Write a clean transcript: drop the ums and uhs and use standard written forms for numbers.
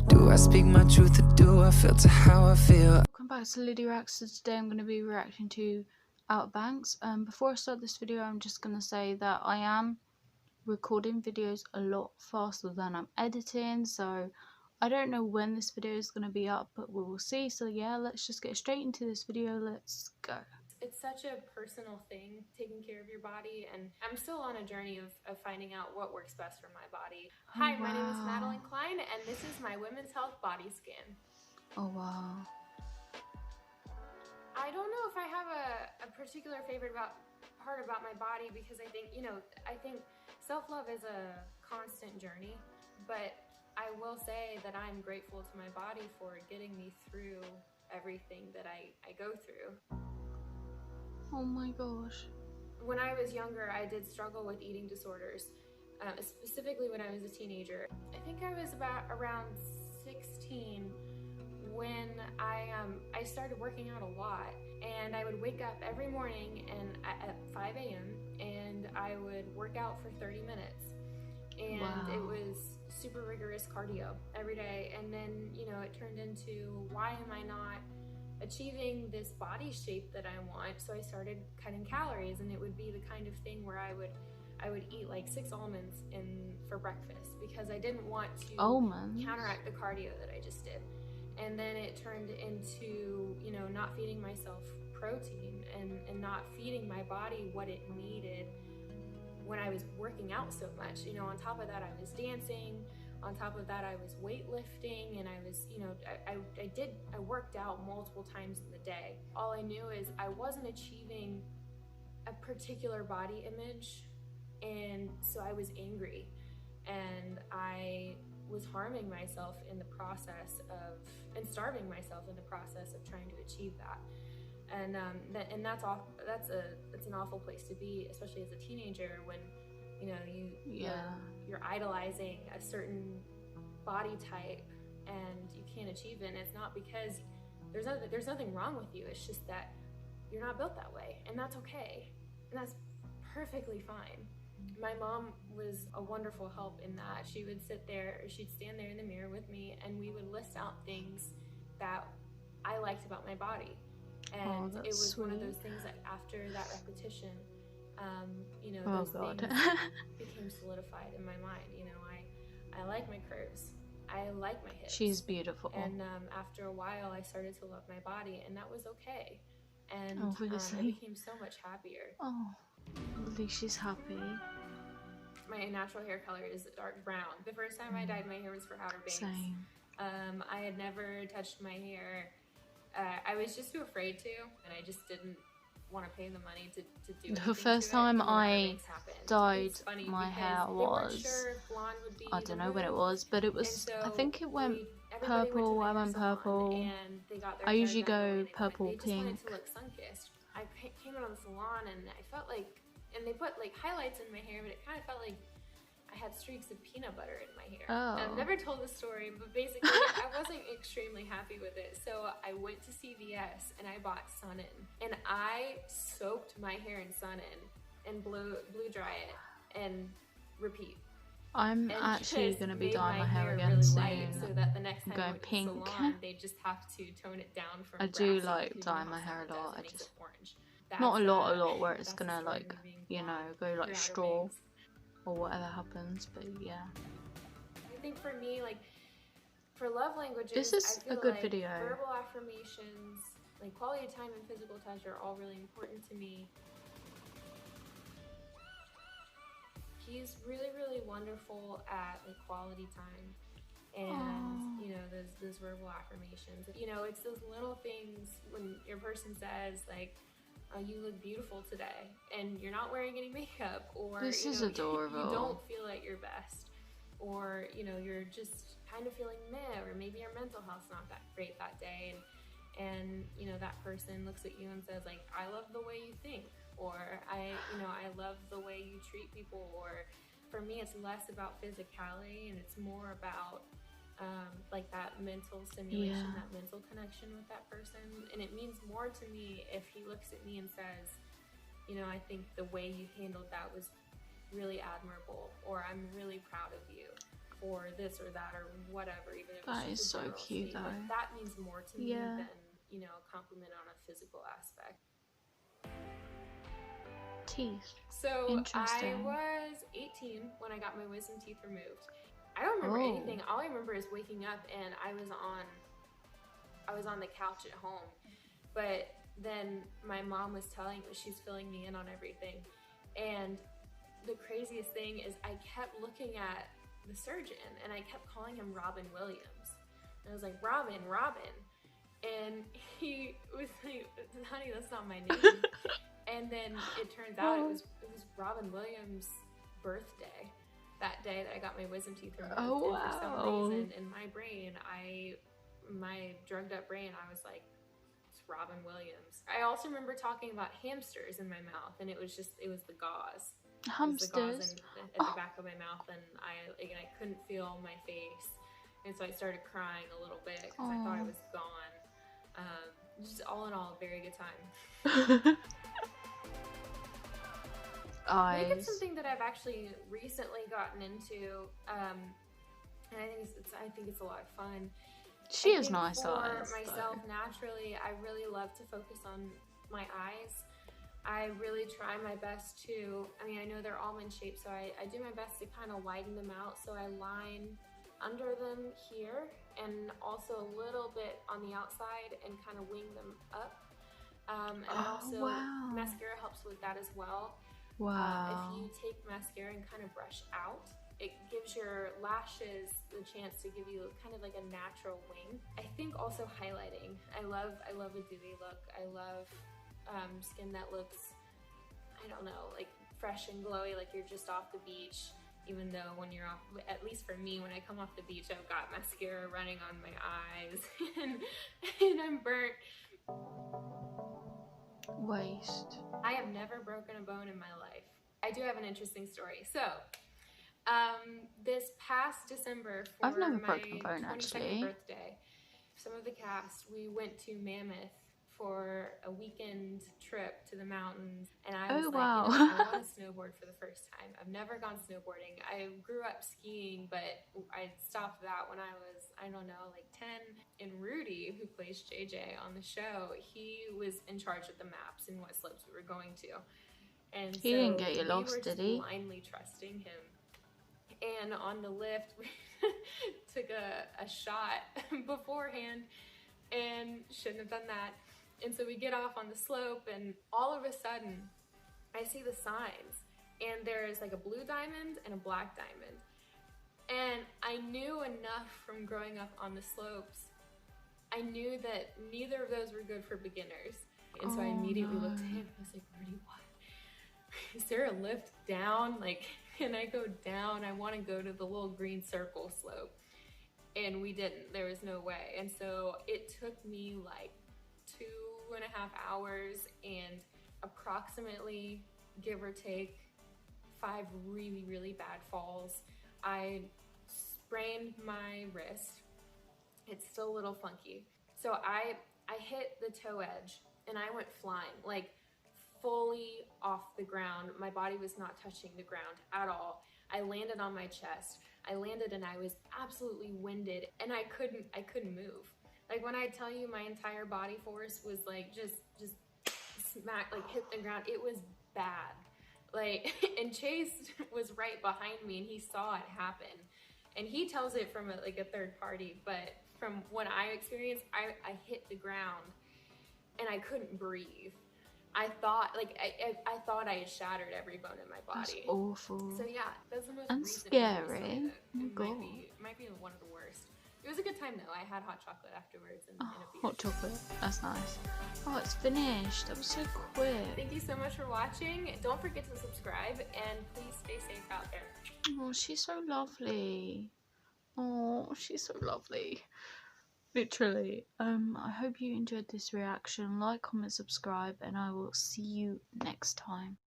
Do I speak my truth or do I filter how I feel? Welcome back to Liddy Reacts. So today I'm going to be reacting to OuterBanks. Before I start this video, I'm just going to say that I am recording videos a lot faster than I'm editing, so I don't know when this video is going to be up, but we will see. So yeah, let's just get straight into this video. Let's go. It's such a personal thing, taking care of your body, and I'm still on a journey of finding out what works best for my body. Hi, my name is Madelyn, and this is my Women's Health Body Scan. Oh wow. I don't know if I have a particular favorite part about my body, because I think, I think self-love is a constant journey, but I will say that I'm grateful to my body for getting me through everything that I go through. Oh my gosh. When I was younger, I did struggle with eating disorders, specifically when I was a teenager. I think I was around 16 when I started working out a lot, and I would wake up every morning and at 5 a.m. and I would work out for 30 minutes, and wow. It was super rigorous cardio every day. And then, it turned into, why am I not achieving this body shape that I want? So I started cutting calories, and it would be the kind of thing where I would eat like 6 almonds for breakfast, because I didn't want to counteract the cardio that I just did. And then it turned into, not feeding myself protein and not feeding my body what it needed when I was working out so much. On top of that, I was dancing. On top of that, I was weightlifting, and I was, I worked out multiple times in the day. All I knew is I wasn't achieving a particular body image, and so I was angry, and I was harming myself in the process and starving myself in the process of trying to achieve that. And that's an awful place to be, especially as a teenager, when you're idolizing a certain body type and you can't achieve it. And it's not because there's nothing wrong with you, it's just that you're not built that way, and that's okay, and that's perfectly fine. My mom was a wonderful help in that. She'd stand there in the mirror with me, and we would list out things that I liked about my body. And it was sweet. One of those things that after that repetition, those things became solidified in my mind. I like my curves. I like my hips. She's beautiful. And after a while, I started to love my body, and that was okay. And I became so much happier. Oh, at least she's happy. My natural hair color is dark brown. The first time I dyed my hair was for OuterBanks. Same. I had never touched my hair. I was just too afraid to, and I just didn't want to pay the money to do it. The first time I dyed my hair was, I don't know when it was, but it was, I think it went purple. I went purple. I usually go purple pink. I came out of the salon, and I felt like, and they put like highlights in my hair, but it kind of felt like I had streaks of peanut butter in my hair. Oh. I've never told this story, but basically I wasn't extremely happy with it. So I went to CVS and I bought Sun-In, and I soaked my hair in Sun-In and blew dry it and repeat. I'm actually going to be dyeing my hair again really soon. So that the next time going pink. Salon, they just have to tone it down from I do like dyeing my hair a lot. I just orange. Not a lot where it's gonna like, go like straw or whatever happens, but yeah. I think for me, like, for love languages, this is a good video. Verbal affirmations, like quality time and physical touch are all really important to me. He's really, really wonderful at like quality time and those verbal affirmations. It's those little things when your person says like, you look beautiful today, and you're not wearing any makeup, or this is adorable. You don't feel at your best, or you're just kind of feeling meh, or maybe your mental health's not that great that day, and that person looks at you and says like, I love the way you think, or I love the way you treat people. Or for me, it's less about physicality, and it's more about like that mental stimulation, that mental connection with that person. And it means more to me if he looks at me and says, I think the way you handled that was really admirable, or I'm really proud of you. for this or that or whatever, even if That it's is just a so general cute statement, though. that means more to me Yeah. than, you know, a compliment on a physical aspect. Teeth. So I Interesting. was 18 when I got my wisdom teeth removed. I don't remember anything. All I remember is waking up and I was on the couch at home. But then my mom was telling me, she's filling me in on everything. And the craziest thing is I kept looking at the surgeon and I kept calling him Robin Williams. And I was like, Robin. And he was like, honey, that's not my name. And then it turns out it was Robin Williams' birthday, that day that I got my wisdom teeth removed. Oh, and for some wow. reason in my brain, my drugged up brain, I was like, it's Robin Williams. I also remember talking about hamsters in my mouth, and it was the gauze. Hamsters? It was the gauze at the back of my mouth, and I couldn't feel my face. And so I started crying a little bit because I thought I was gone. Just all in all, a very good time. I think it's something that I've actually recently gotten into, and I think it's a lot of fun. She is nice for eyes. For myself, naturally, I really love to focus on my eyes. I really try my best to, I know they're almond shaped, so I do my best to kind of widen them out. So I line under them here and also a little bit on the outside and kind of wing them up. And also mascara helps with that as well. Wow. If you take mascara and kind of brush out, it gives your lashes the chance to give you kind of like a natural wing. I think also highlighting. I love a dewy look. I love skin that looks, I don't know, like fresh and glowy, like you're just off the beach. Even though when you're off, at least for me, when I come off the beach, I've got mascara running on my eyes and I'm burnt. Waste. I have never broken a bone in my life. I do have an interesting story. So, this past December for I've never my broken a bone, 22nd actually. birthday, some of the cast, we went to Mammoth for a weekend trip to the mountains, and I was wow. I want to snowboard for the first time. I've never gone snowboarding. I grew up skiing, but I stopped that when I was, I don't know, like 10. And Rudy, who plays JJ on the show, he was in charge of the maps and what slopes we were going to. And he didn't get you lost, did he? We were blindly trusting him. And on the lift, we took a shot beforehand and shouldn't have done that. And so we get off on the slope, and all of a sudden, I see the signs, and there's like a blue diamond and a black diamond. And I knew enough from growing up on the slopes, I knew that neither of those were good for beginners. And so I immediately looked at him, and I was like, Rudy, what? Is there a lift down? Like, can I go down? I want to go to the little green circle slope. And we didn't. There was no way. And so it took me like 2.5 hours and approximately, give or take, 5 really, really bad falls. I sprained my wrist. It's still a little funky. So I hit the toe edge and I went flying, like fully off the ground. My body was not touching the ground at all. I landed on my chest. I landed and I was absolutely winded and I couldn't move. Like when I tell you my entire body force was like just smack, like hit the ground, it was bad. Like, and Chase was right behind me and he saw it happen. And he tells it from a third party, but from what I experienced, I hit the ground and I couldn't breathe. I thought I had shattered every bone in my body. That's awful. So yeah, that's the most and recent scary. It might be one of the worst. It was a good time though. I had hot chocolate afterwards and a beer. Hot chocolate. That's nice. Oh, it's finished. That was so quick. Thank you so much for watching. Don't forget to subscribe and please stay safe out there. Oh, she's so lovely. Oh, she's so lovely. Literally. I hope you enjoyed this reaction. Like, comment, subscribe, and I will see you next time.